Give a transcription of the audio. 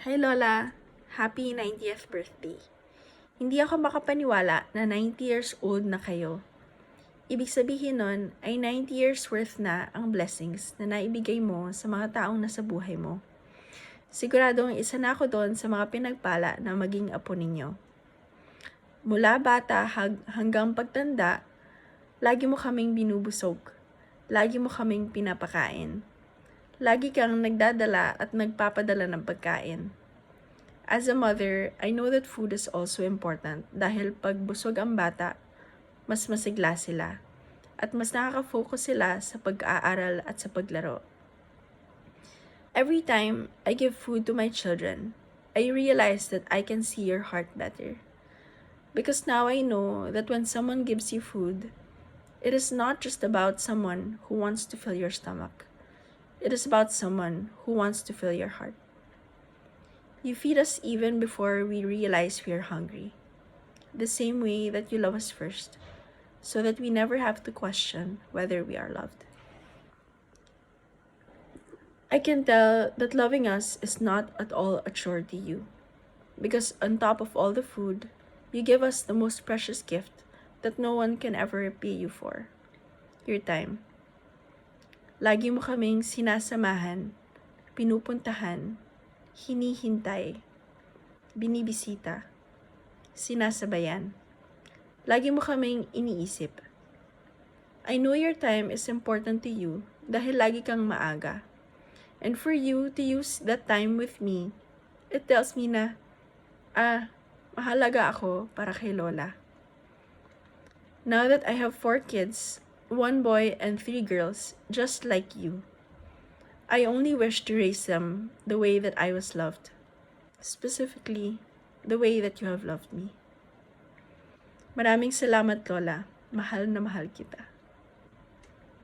Hi Lola! Happy 90th birthday! Hindi ako makapaniwala na 90 years old na kayo. Ibig sabihin nun ay 90 years worth na ang blessings na naibigay mo sa mga taong nasa buhay mo. Siguradong isa na ako doon sa mga pinagpala na maging apo ninyo. Mula bata hanggang pagtanda, lagi mo kaming binubusog. Lagi mo kaming pinapakain. Lagi kang nagdadala at nagpapadala ng pagkain. As a mother, I know that food is also important dahil pag busog ang bata, mas masigla sila at mas nakaka-focus sila sa pag-aaral at sa paglaro. Every time I give food to my children, I realize that I can see your heart better. Because now I know that when someone gives you food, it is not just about someone who wants to fill your stomach. It is about someone who wants to fill your heart. You feed us even before we realize we are hungry. The same way that you love us first, so that we never have to question whether we are loved. I can tell that loving us is not at all a chore to you. Because on top of all the food, you give us the most precious gift that no one can ever repay you for. Your time. Lagi mo kaming sinasamahan, pinupuntahan, hinihintay, binibisita, sinasabayan. Lagi mo kaming iniisip. I know your time is important to you dahil lagi kang maaga. And for you to use that time with me, it tells me na, mahalaga ako para kay Lola. Now that I have 4 kids, 1 boy and 3 girls, just like you, I only wish to raise them the way that I was loved. Specifically, the way that you have loved me. Maraming salamat, Lola. Mahal na mahal kita.